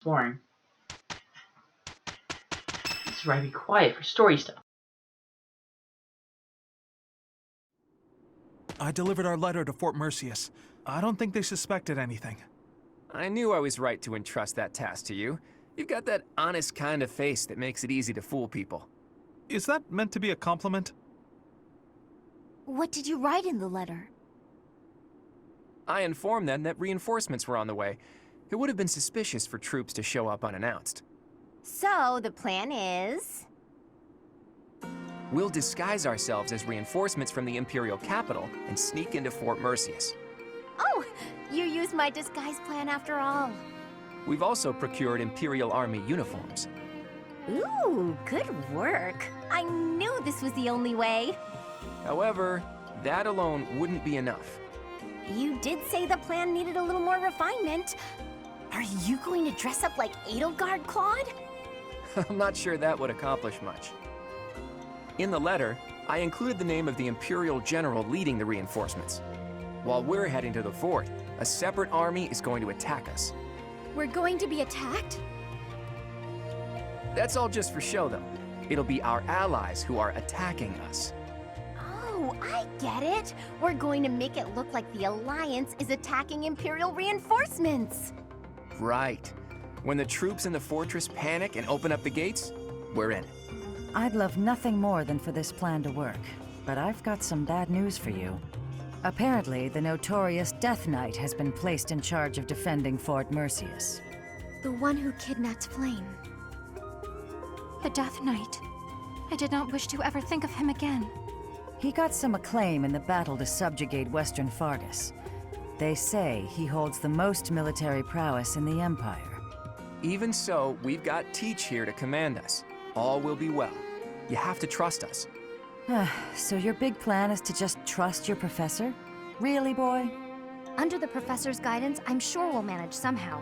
Boring. This is where I be quiet for story stuff. I delivered our letter to Fort Mercius. I don't think they suspected anything. I knew I was right to entrust that task to you. You've got that honest kind of face that makes it easy to fool people. Is that meant to be a compliment? What did you write in the letter? I informed them that reinforcements were on the way. It would have been suspicious for troops to show up unannounced. So, the plan is... We'll disguise ourselves as reinforcements from the Imperial capital and sneak into Fort Mercius. Oh, you used my disguise plan after all. We've also procured Imperial Army uniforms. Ooh, good work. I knew this was the only way. However, that alone wouldn't be enough. You did say the plan needed a little more refinement. Are you going to dress up like Edelgard, Claude? I'm not sure that would accomplish much. In the letter, I included the name of the Imperial General leading the reinforcements. While we're heading to the fort, a separate army is going to attack us. We're going to be attacked? That's all just for show, though. It'll be our allies who are attacking us. Oh, I get it. We're going to make it look like the Alliance is attacking Imperial reinforcements. Right. When the troops in the fortress panic and open up the gates, we're in. I'd love nothing more than for this plan to work, but I've got some bad news for you. Apparently, the notorious Death Knight has been placed in charge of defending Fort Mercius. The one who kidnapped Flame. The Death Knight. I did not wish to ever think of him again. He got some acclaim in the battle to subjugate Western Fargus. They say he holds the most military prowess in the Empire. Even so, we've got Teach here to command us. All will be well. You have to trust us. So your big plan is to just trust your professor? Really, boy? Under the Professor's guidance, I'm sure we'll manage somehow.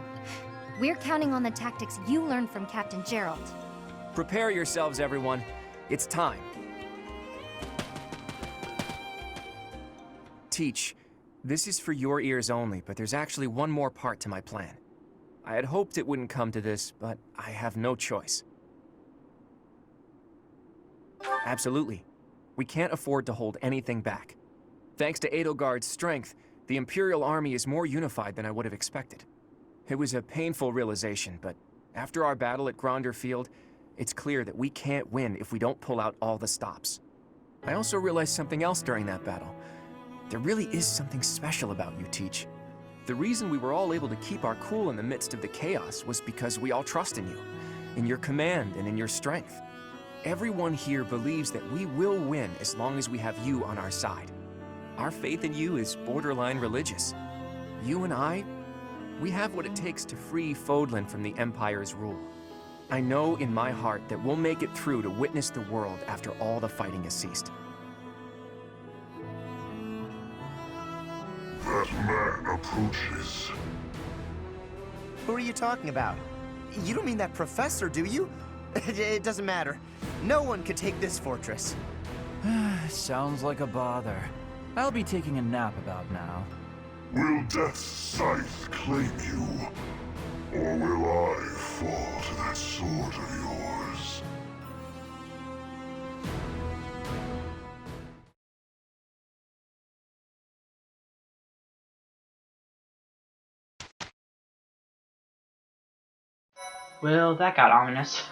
We're counting on the tactics you learned from Captain Gerald. Prepare yourselves, everyone. It's time. Teach, this is for your ears only, but there's actually one more part to my plan. I had hoped it wouldn't come to this, but I have no choice. Absolutely. We can't afford to hold anything back. Thanks to Edelgard's strength, the Imperial Army is more unified than I would have expected. It was a painful realization, but after our battle at Gronder Field, it's clear that we can't win if we don't pull out all the stops. I also realized something else during that battle. There really is something special about you, Teach. The reason we were all able to keep our cool in the midst of the chaos was because we all trust in you, in your command and in your strength. Everyone here believes that we will win as long as we have you on our side. Our faith in you is borderline religious. You and I, we have what it takes to free Fodlan from the Empire's rule. I know in my heart that we'll make it through to witness the world after all the fighting has ceased. That man approaches. Who are you talking about? You don't mean that professor, do you? It doesn't matter. No one could take this fortress. Sounds like a bother. I'll be taking a nap about now. Will Death's scythe claim you? Or will I fall to that sword of yours? Well, that got ominous.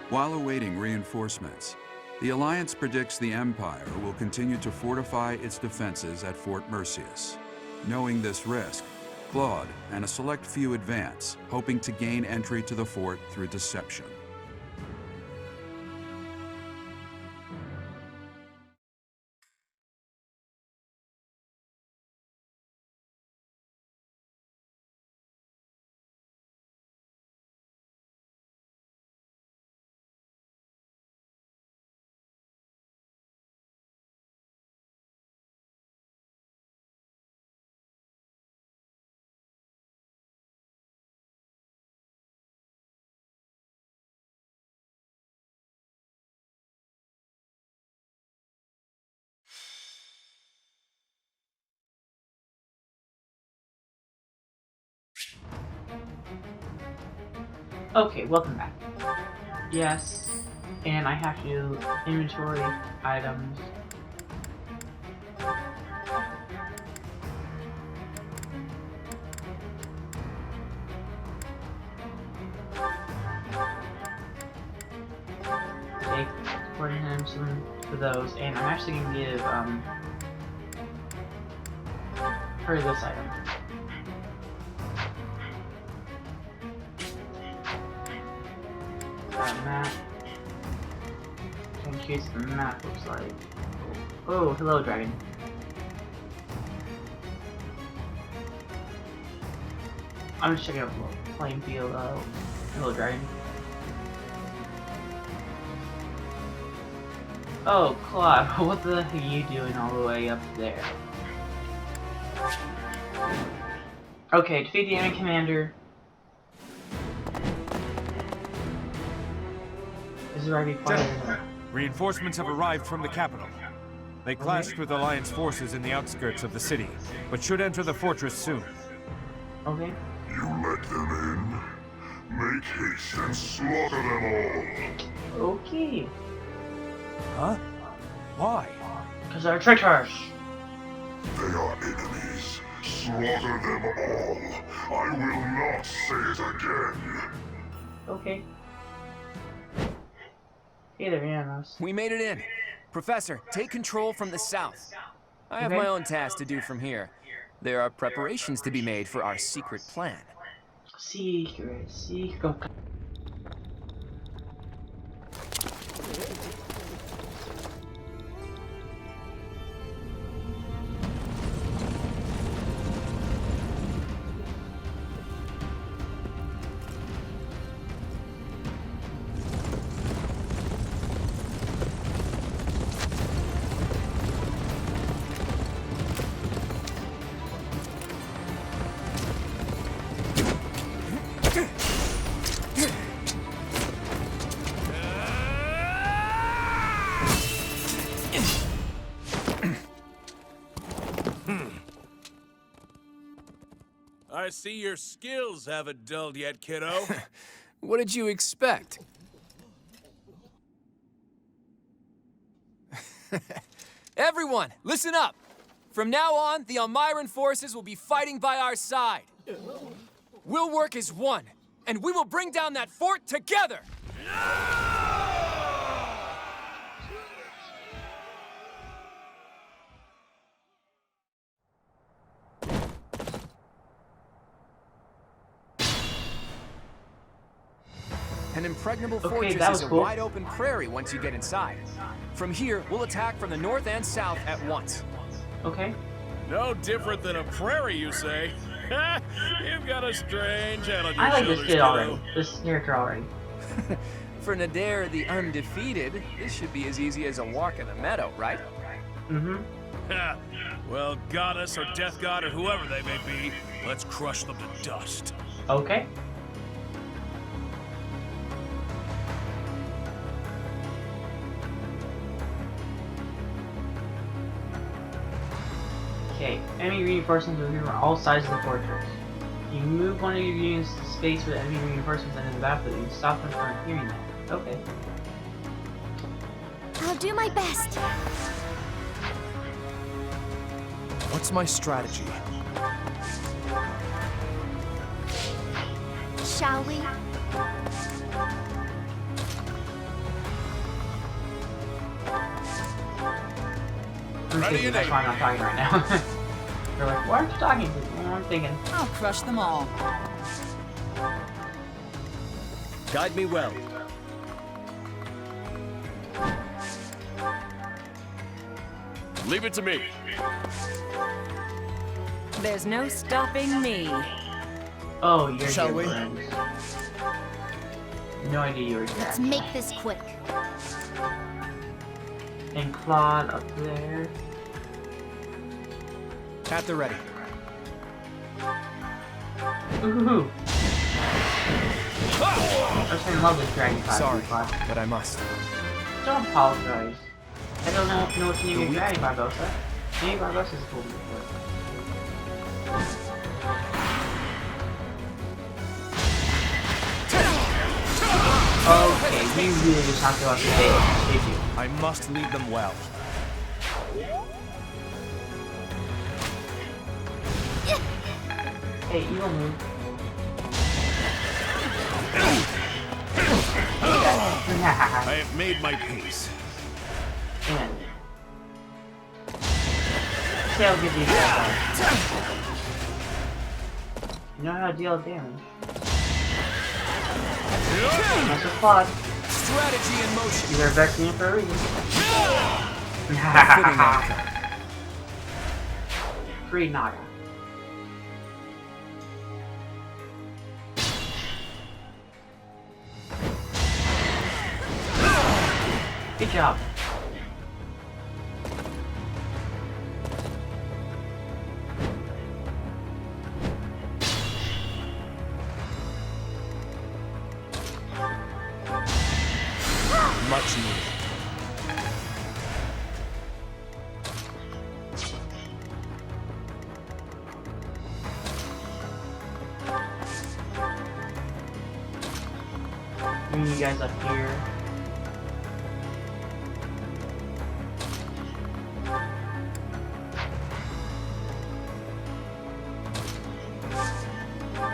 While awaiting reinforcements, the Alliance predicts the Empire will continue to fortify its defenses at Fort Mercius. Knowing this risk, Claude and a select few advance, hoping to gain entry to the fort through deception. Okay, welcome back. Yes, and I have to inventory items. Take supporting him some for those, and I'm actually gonna give her this item. Map. In case the map looks like. Oh, hello, dragon. I'm just checking out the playing field. Hello, dragon. Oh, Claude, what the heck are you doing all the way up there? Okay, defeat the enemy commander. This is where I be quiet. Reinforcements have arrived from the capital. They clashed with Alliance forces in the outskirts of the city, but should enter the fortress soon. Okay. You let them in. Make haste and slaughter them all. Okay. Huh? Why? Because they're traitors. They are enemies. Slaughter them all. I will not say it again. Okay. Hey there, Animos. We made it in. Professor, take control from the south. I have my own tasks to do from here. There are preparations to be made for our secret plan. Secret. I see your skills haven't dulled yet, kiddo. What did you expect? Everyone, listen up! From now on, the Almiran forces will be fighting by our side. We'll work as one, and we will bring down that fort together! An impregnable fortress is a wide-open prairie once you get inside. From here, we'll attack from the north and south at once. Okay. No different than a prairie, you say? You've got a strange head on your I like this shoulders, kid already. kiddo. This character already. For Nadir the Undefeated, this should be as easy as a walk in the meadow, right? Mm-hmm. Well, goddess or death god or whoever they may be, let's crush them to dust. Okay. Okay, enemy reinforcements will appear on all sides of the fortress. You move one of your units to space where the enemy reinforcements enter the battlefield, you can stop them from hearing them. Okay. I'll do my best. What's my strategy? Shall we? I'm thinking, that's why I'm not talking right now. They're like, why aren't you talking? Well, I'm thinking. I'll crush them all. Guide me well. Leave it to me. There's no stopping me. Oh, you're Shall good we? friends. No idea you were Let's there. make this quick. And Claude up there. At the ready. Ooh. I was in love with Dragon Class. Sorry, Claude. but I must. Don't apologize. I don't know what to name your Dragon Barbosa. Maybe Barbosa is a cool name. You really just have to escape you. I must lead them well. Hey, you don't move. I have made my peace. And see how good these guys are. You know how to deal damage. That's a Claude. Strategy in motion. You're vexing it for a reason. Fitting outcome. Free Naga. Good job. Much needed. Bring you guys up here.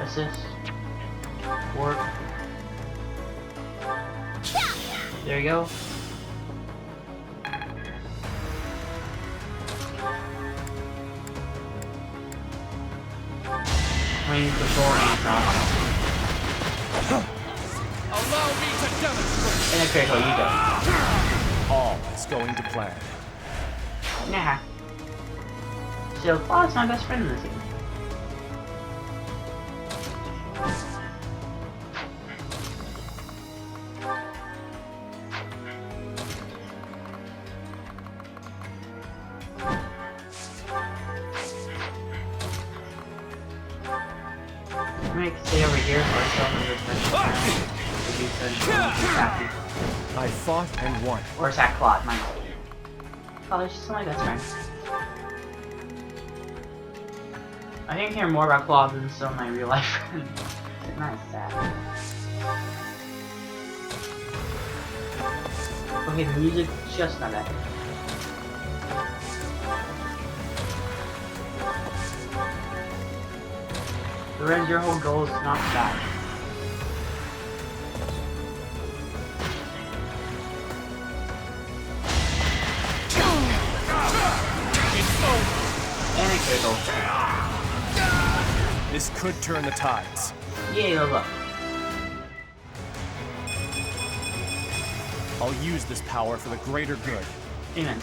Assist. Work. There you go. Range before and cross. Allow me to demonstrate. And a critical, you go. All is going to plan. Nah. So Claude's my best friend in this game. I'm gonna stay over here for myself and I fought and won. or is that Claude? Mine. Oh, it's just my best friend. I think I hear more about Claude than some of my real life friends. It's not sad. Okay, the music just not that. The rest, your whole goal is not that. And a critical. This could turn the tides. Yeah, look. I'll use this power for the greater good. Amen.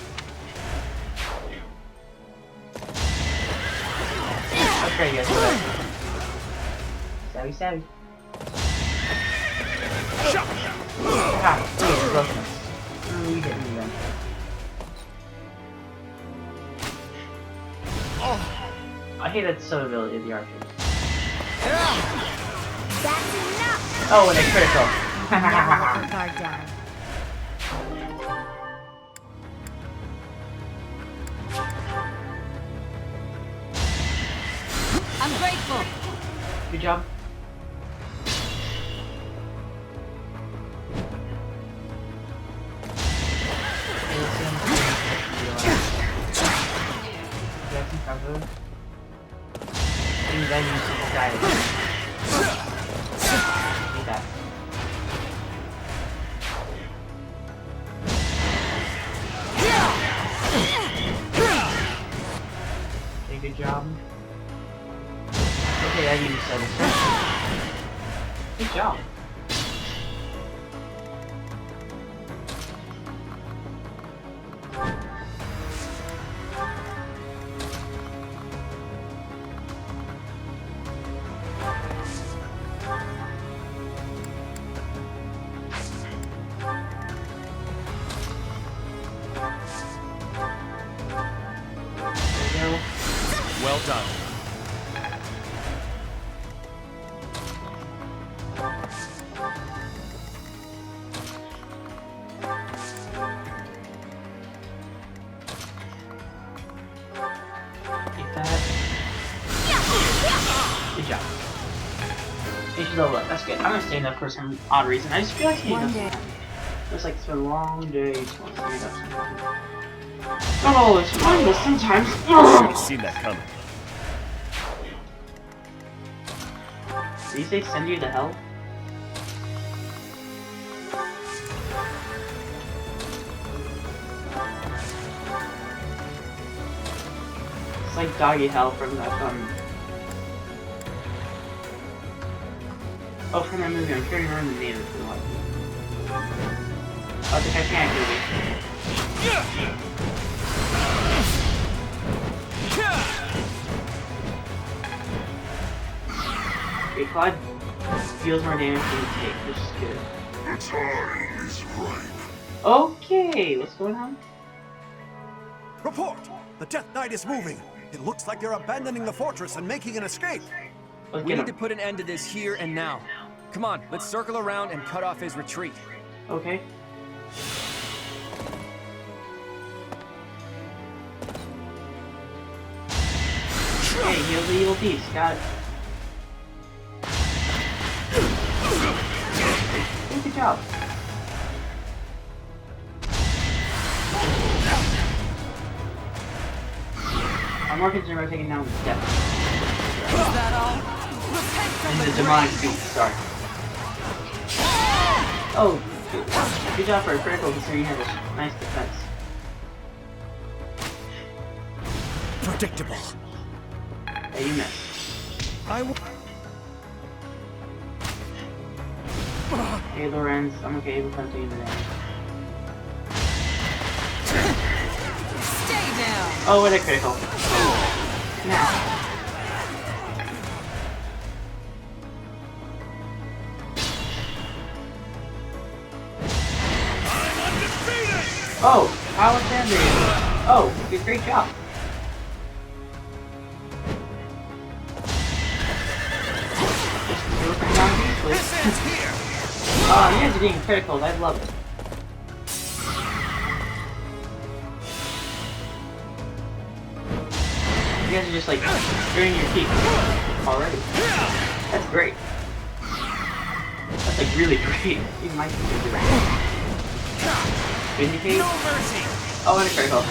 Okay, guys, go back. Savvy. Ah, please, closeness. You hit me then. I hate that sub-ability of the archers. That's enough! Oh, and a critical. Never let your guard down. I'm grateful. Good job. And then you see the guy. See that. Okay, good job. Okay, I need to set this. Good job. Well done. Get that. Good job. You should level up. That's good. I'm gonna stay in that for some odd reason. I just feel like he One does day. that. Looks like it's been a long day. Just want to stand up sometimes. Not always fun, but sometimes. I've seen that coming. Did he say send you to hell? It's like doggy hell from that oh, from that movie. I'm trying to remember the name of it. Oh, the Titanic movie. Okay, Claude deals more damage than you take, which is good. The time is ripe. Okay, what's going on? Report! The Death Knight is moving. It looks like they're abandoning the fortress and making an escape. Let's We get need to him. put an end to this here and now. Come on, let's circle around and cut off his retreat. Okay. Okay, heal the evil beast. Got it. Good job. I'm more concerned about taking down the step. Is that all? Repent from And the the demonic beast. Sorry. Oh, good job for a critical considering you have a nice defense. Predictable. Yeah, you missed. Hey, Lorenz, I'm okay with hunting you today. Stay down. Oh, what a critical. Now. Oh, Alexander. Oh, good, great job. Oh, you guys are being critical. I love it. You guys are just like doing your teeth already. That's great. That's like really great. Even my teeth are doing it. Vindicate? No mercy. Oh, and a critical.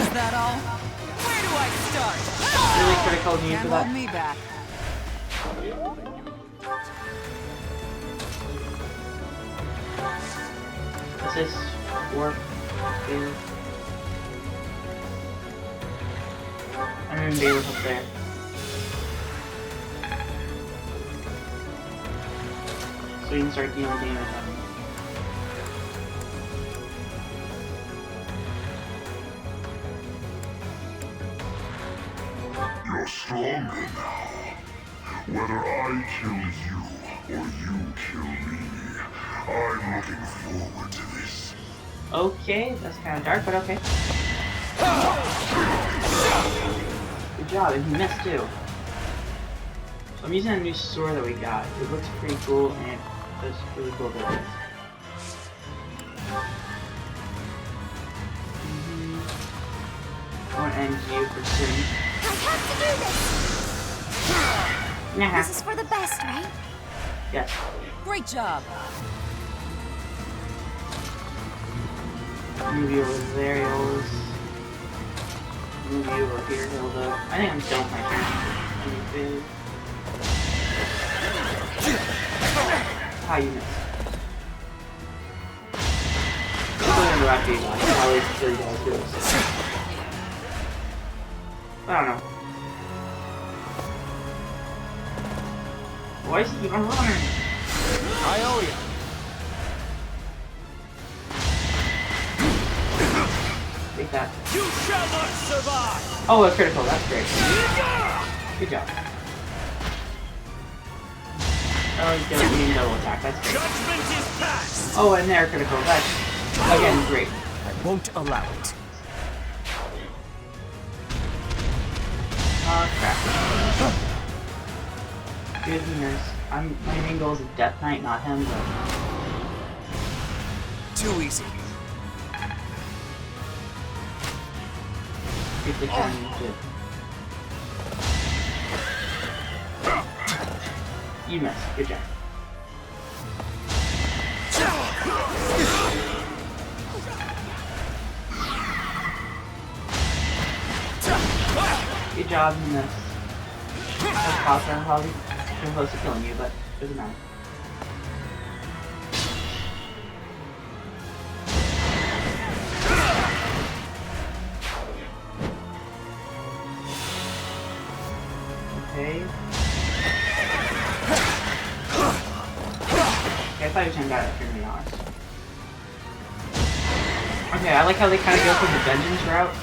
Is that all? Where do I start? Really critical need Can't for hold that. me back. Assist, warp, fail. I'm gonna be able to up there. So you can start dealing damage on me. You're stronger now. Whether I kill you or you kill me, I'm looking forward to this. Okay, that's kind of dark, but okay. Good job, and he missed too. So I'm using a new sword that we got. It looks pretty cool, and it does really cool abilities. I want to end you for soon. I have to do this! Nah. This is for the best, right? Yes. Great job. Move you over there, Hilda. Move you over here, Hilda. I think I'm done with my turn. How you missed? I'm going to wrap these on. I'll wait until you guys do this. I don't know. Why is he keep on running? I owe you. Take that. You shall not survive! Oh, a critical. That's great. Good job. Oh, you didn't double attack. That's great. Judgment is passed! Oh, and there, critical. That's, again, great. I won't allow it. Oh, crap. Good nurse. My main goal is a Death Knight, not him, but... Too easy. If they can use it. You missed. Good job. Good job, you missed. That's possible. I'm probably too close to killing you, but it doesn't matter. Okay. I thought he was gonna die that turn, to be honest. Okay, I like how they kind of go for the vengeance route.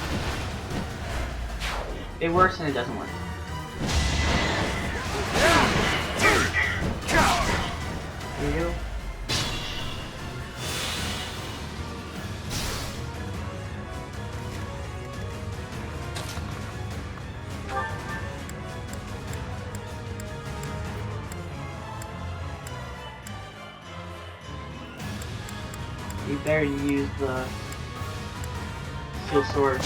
It works and it doesn't work. There you go. You better use the steel sword.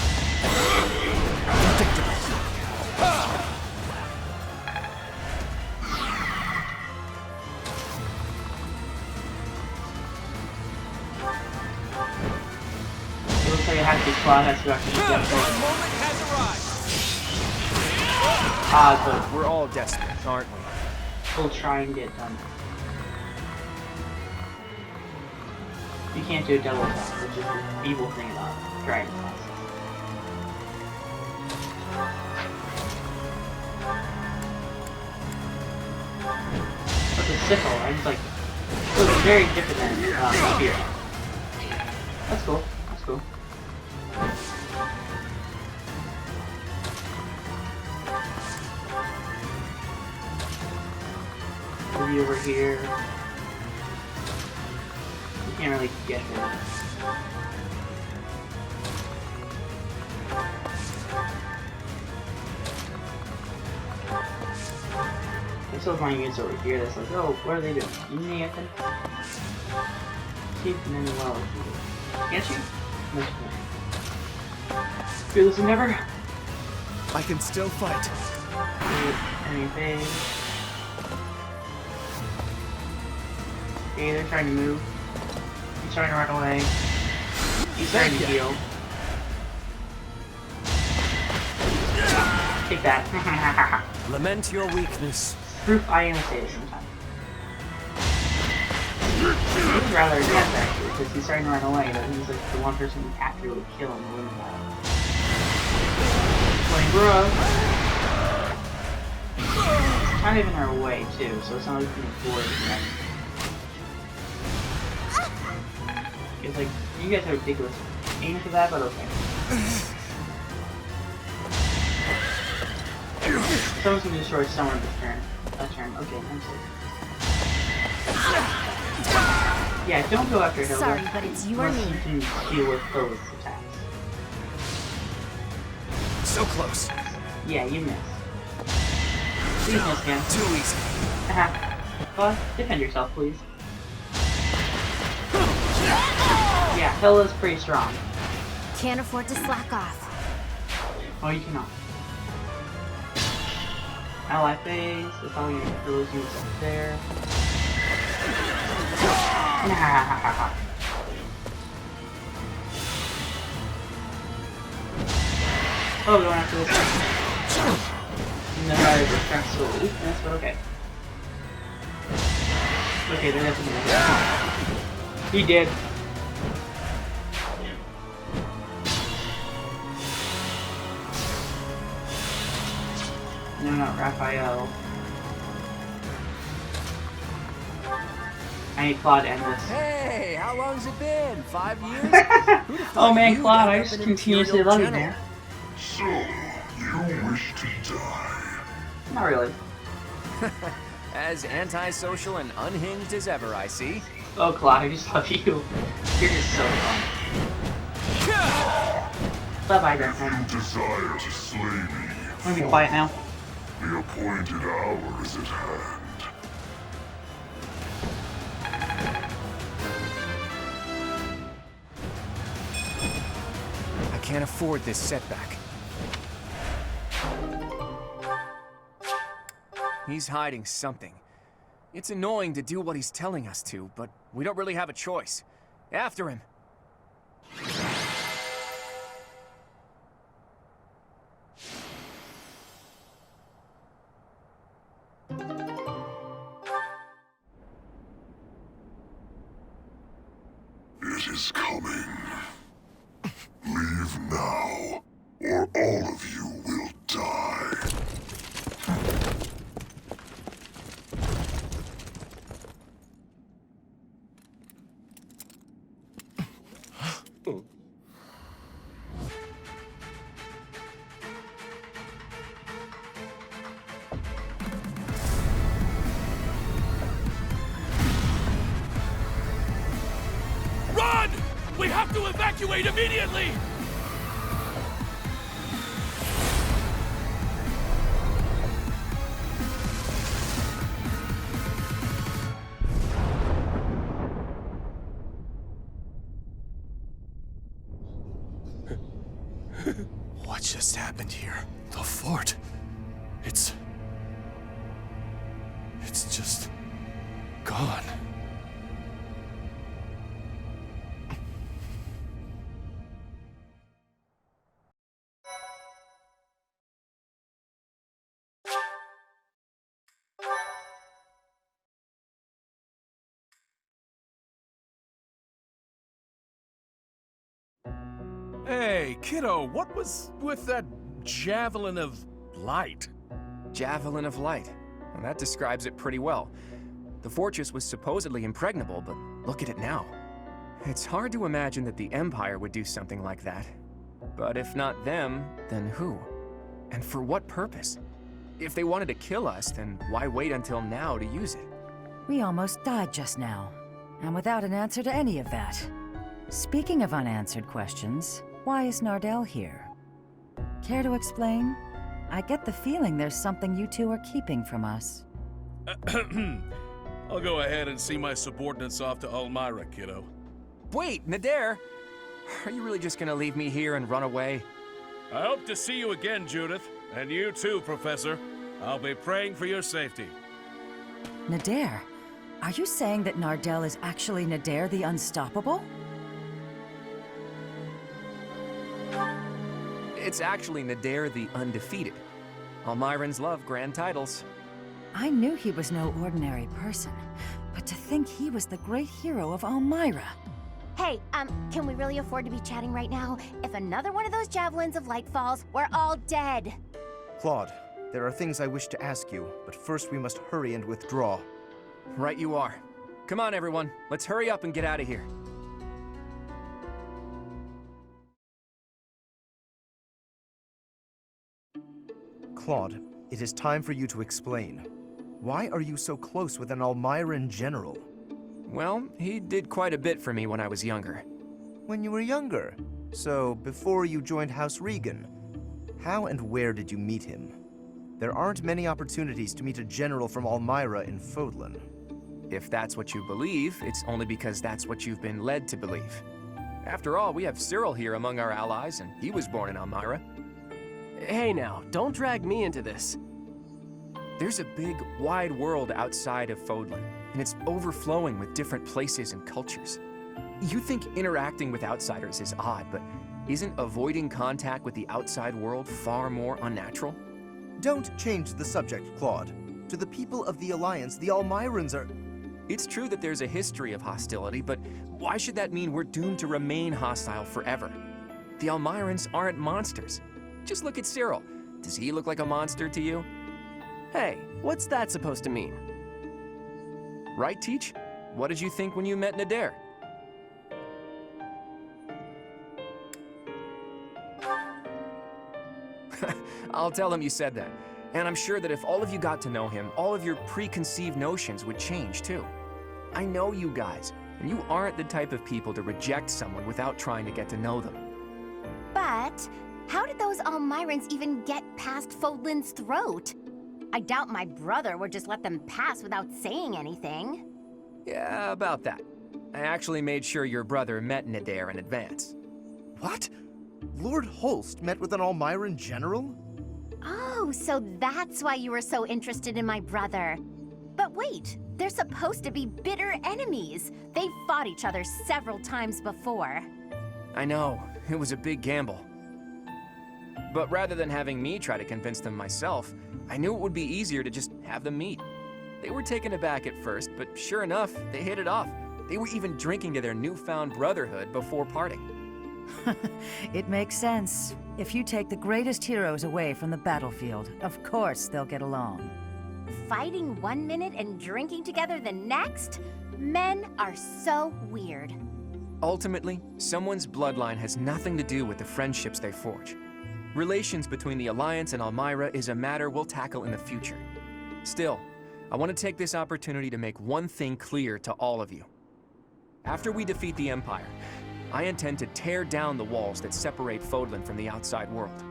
It looks like it has to be Claude has to actually get We're all desperate, aren't we? We'll try and get done. You can't do a double attack, which is the evil thing about dragon classes. But the sickle, I was like, it was very different than spear. That's cool. That's cool. Maybe over here. You can't really get her. I still find units over here that's like, oh, what are they doing? Nothing. Keep them in well. Can't you? No, fearless as never. I can still fight. Anything. Okay, they're trying to move. He's trying to run away. He's trying to heal. Take that. Lament your weakness. Proof I am a sadist sometimes. He's rather intense actually, because he's starting to run away, but he's like the one person who actually would kill him and win the battle. Playing bro. It's kind of in our way too, so it's not like we can avoid it. It's like, you guys are ridiculous aim for that, but okay. Someone's gonna destroy someone this turn. That turn. Okay, I'm safe. Yeah, don't go after Hilda. Sorry, but it's you or me. You can deal with those attacks. So close. Yeah, you miss. Please miss again. Too easy. But defend yourself, please. Yeah, Hilda's pretty strong. Can't afford to slack off. Oh, you cannot. Ally phase, that's all you need for those units up there. Oh, going after this one. No, I retract to a weakness, but okay. Okay, they're definitely. He did. No, not Raphael. I need Claude to end this. Hey, how long's it been? 5 years? Oh man, Claude, I just continuously love you, man. So, you wish to die? Not really. As antisocial and unhinged as ever, I see. Oh, Claude, I just love you. You're just so fun. Bye-bye, then. If you desire to slay me, I'm gonna be quiet now. the appointed hour is at hand. can't afford this setback. He's hiding something. It's annoying to do what he's telling us to, but we don't really have a choice. After him! It is coming. Leave now, or all of you will die. Run! We have to evacuate immediately! What just happened here? The fort. It's just gone. Hey, kiddo, what was with that javelin of light? Javelin of light. Well, that describes it pretty well. The fortress was supposedly impregnable, but look at it now. It's hard to imagine that the Empire would do something like that. But if not them, then who? And for what purpose? If they wanted to kill us, then why wait until now to use it? We almost died just now, and without an answer to any of that. Speaking of unanswered questions, why is Nardell here? Care to explain? I get the feeling there's something you two are keeping from us. I'll go ahead and see my subordinates off to Elmira, kiddo. Wait, Nadir! Are you really just gonna leave me here and run away? I hope to see you again, Judith. And you too, Professor. I'll be praying for your safety. Nadir, are you saying that Nardell is actually Nadir the Unstoppable? It's actually Nadir the Undefeated. Almirans love grand titles. I knew he was no ordinary person, but to think he was the great hero of Elmira. Hey, can we really afford to be chatting right now? If another one of those javelins of light falls, we're all dead. Claude, there are things I wish to ask you, but first we must hurry and withdraw. Right you are. Come on, everyone. Let's hurry up and get out of here. Claude, it is time for you to explain. Why are you so close with an Almiran general? Well, he did quite a bit for me when I was younger. When you were younger? So, before you joined House Regan. How and where did you meet him? There aren't many opportunities to meet a general from Elmira in Fodlan. If that's what you believe, it's only because that's what you've been led to believe. After all, we have Cyril here among our allies, and he was born in Elmira. Hey now, don't drag me into this. There's a big, wide world outside of Fodlan, and it's overflowing with different places and cultures. You think interacting with outsiders is odd, but isn't avoiding contact with the outside world far more unnatural? Don't change the subject, Claude. To the people of the Alliance, the Almirans are... It's true that there's a history of hostility, but why should that mean we're doomed to remain hostile forever? The Almirans aren't monsters. Just look at Cyril. Does he look like a monster to you? Hey, what's that supposed to mean? Right, Teach? What did you think when you met Nadir? I'll tell him you said that. And I'm sure that if all of you got to know him, all of your preconceived notions would change too. I know you guys, and you aren't the type of people to reject someone without trying to get to know them. But how did those Almirans even get past Fodlan's throat? I doubt my brother would just let them pass without saying anything. Yeah, about that. I actually made sure your brother met Nadir in advance. What? Lord Holst met with an Almiran general? Oh, so that's why you were so interested in my brother. But wait, they're supposed to be bitter enemies. They've fought each other several times before. I know, it was a big gamble. But rather than having me try to convince them myself, I knew it would be easier to just have them meet. They were taken aback at first, but sure enough, they hit it off. They were even drinking to their newfound brotherhood before parting. It makes sense. If you take the greatest heroes away from the battlefield, of course they'll get along. Fighting one minute and drinking together the next? Men are so weird. Ultimately, someone's bloodline has nothing to do with the friendships they forge. Relations between the Alliance and Elmira is a matter we'll tackle in the future. Still, I want to take this opportunity to make one thing clear to all of you. After we defeat the Empire, I intend to tear down the walls that separate Fodlan from the outside world.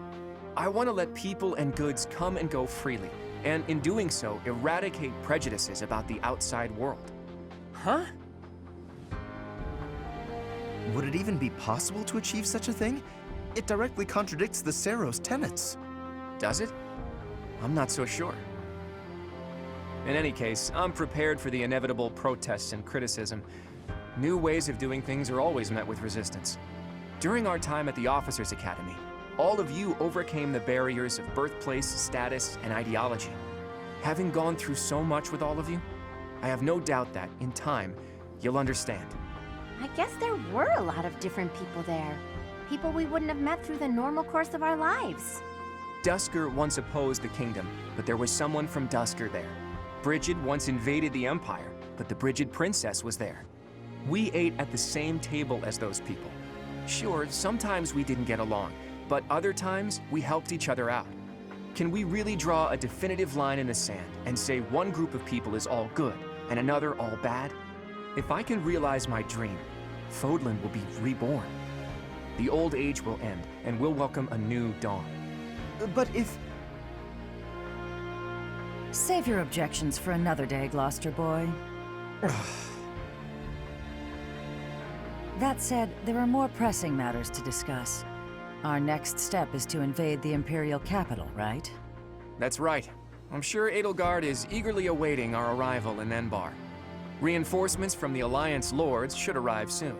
I want to let people and goods come and go freely, and in doing so, eradicate prejudices about the outside world. Huh? Would it even be possible to achieve such a thing? It directly contradicts the Seros' tenets. Does it? I'm not so sure. In any case, I'm prepared for the inevitable protests and criticism. New ways of doing things are always met with resistance. During our time at the Officers' Academy, all of you overcame the barriers of birthplace, status, and ideology. Having gone through so much with all of you, I have no doubt that, in time, you'll understand. I guess there were a lot of different people there. People we wouldn't have met through the normal course of our lives. Dusker once opposed the kingdom, but there was someone from Dusker there. Brigid once invaded the Empire, but the Brigid princess was there. We ate at the same table as those people. Sure, sometimes we didn't get along, but other times we helped each other out. Can we really draw a definitive line in the sand and say one group of people is all good and another all bad? If I can realize my dream, Fodlan will be reborn. The old age will end, and we'll welcome a new dawn. But if... Save your objections for another day, Gloucester boy. That said, there are more pressing matters to discuss. Our next step is to invade the Imperial capital, right? That's right. I'm sure Edelgard is eagerly awaiting our arrival in Enbar. Reinforcements from the Alliance Lords should arrive soon.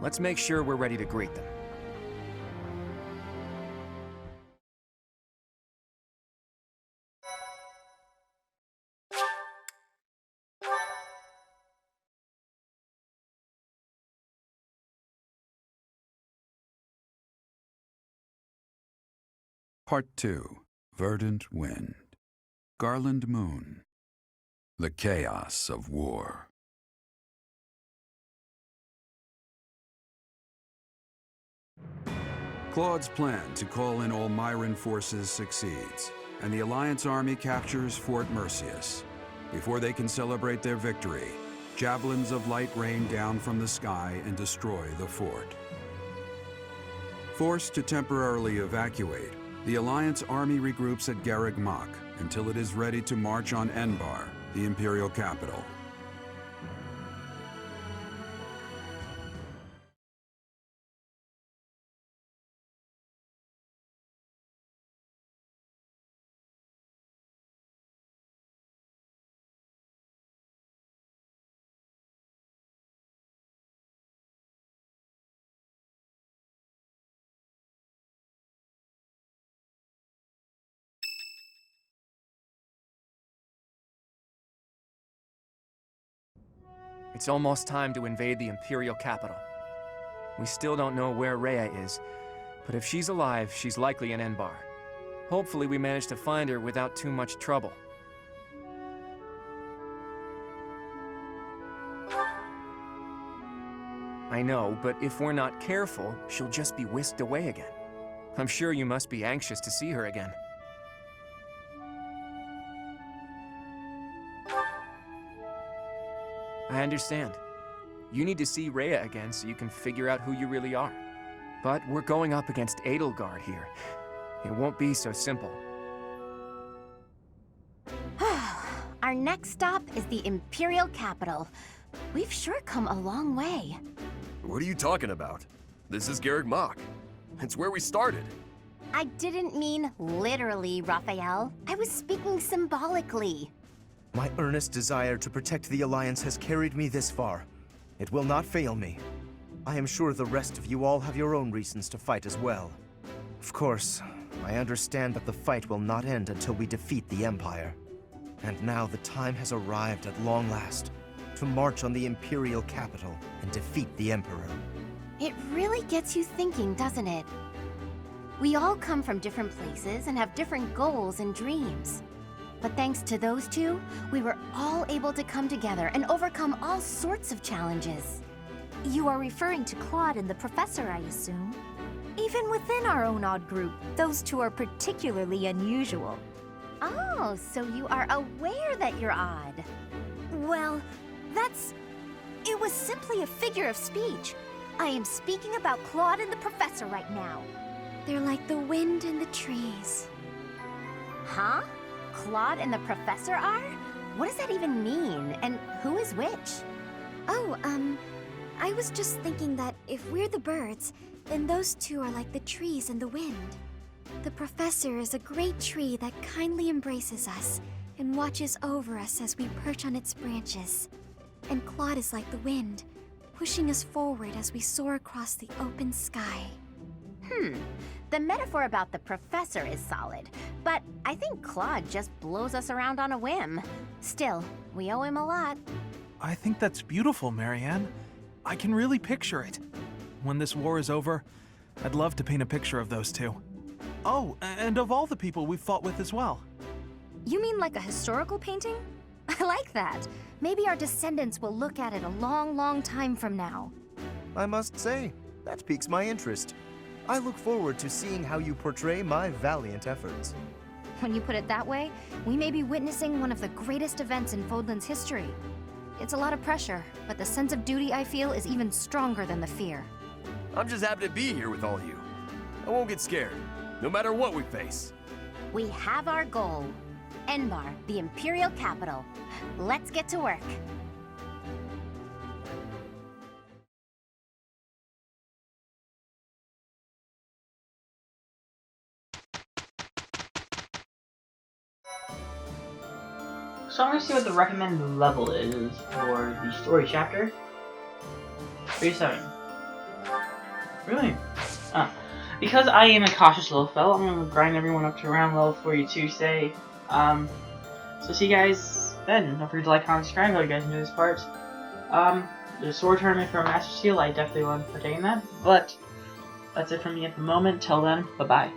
Let's make sure we're ready to greet them. Part 2. Verdant Wind. Garland Moon. The Chaos of War. Claude's plan to call in Almiran forces succeeds, and the Alliance army captures Fort Mercius. Before they can celebrate their victory, javelins of light rain down from the sky and destroy the fort. Forced to temporarily evacuate, the Alliance army regroups at Garreg Mach until it is ready to march on Enbar, the Imperial capital. It's almost time to invade the Imperial capital. We still don't know where Rhea is, but if she's alive, she's likely in Enbar. Hopefully we manage to find her without too much trouble. I know, but if we're not careful, she'll just be whisked away again. I'm sure you must be anxious to see her again. I understand. You need to see Rhea again so you can figure out who you really are. But we're going up against Edelgard here. It won't be so simple. Our next stop is the Imperial capital. We've sure come a long way. What are you talking about? This is Garreg Mach. It's where we started. I didn't mean literally, Raphael. I was speaking symbolically. My earnest desire to protect the Alliance has carried me this far. It will not fail me. I am sure the rest of you all have your own reasons to fight as well. Of course, I understand that the fight will not end until we defeat the Empire. And now the time has arrived at long last to march on the Imperial capital and defeat the Emperor. It really gets you thinking, doesn't it? We all come from different places and have different goals and dreams. But thanks to those two, we were all able to come together and overcome all sorts of challenges. You are referring to Claude and the Professor, I assume. Even within our own odd group, those two are particularly unusual. Oh, so you are aware that you're odd. Well, it was simply a figure of speech. I am speaking about Claude and the Professor right now. They're like the wind and the trees. Huh? Claude and the Professor are? What does that even mean? And who is which? Oh, I was just thinking that if we're the birds, then those two are like the trees and the wind. The Professor is a great tree that kindly embraces us and watches over us as we perch on its branches. And Claude is like the wind, pushing us forward as we soar across the open sky. The metaphor about the Professor is solid, but I think Claude just blows us around on a whim. Still, we owe him a lot. I think that's beautiful, Marianne. I can really picture it. When this war is over, I'd love to paint a picture of those two. Oh, and of all the people we've fought with as well. You mean like a historical painting? I like that. Maybe our descendants will look at it a long, long time from now. I must say, that piques my interest. I look forward to seeing how you portray my valiant efforts. When you put it that way, we may be witnessing one of the greatest events in Fodlan's history. It's a lot of pressure, but the sense of duty I feel is even stronger than the fear. I'm just happy to be here with all you. I won't get scared, no matter what we face. We have our goal. Enbar, the Imperial capital. Let's get to work. So I'm going to see what the recommended level is for the story chapter. 37. Really? Because I am a cautious little fellow, I'm going to grind everyone up to around level 42 today. So see you guys then. Don't forget to like, comment, subscribe if you guys enjoy this part. The sword tournament for Master Seal, I definitely want to partake in that. But that's it from me at the moment. Till then, bye-bye.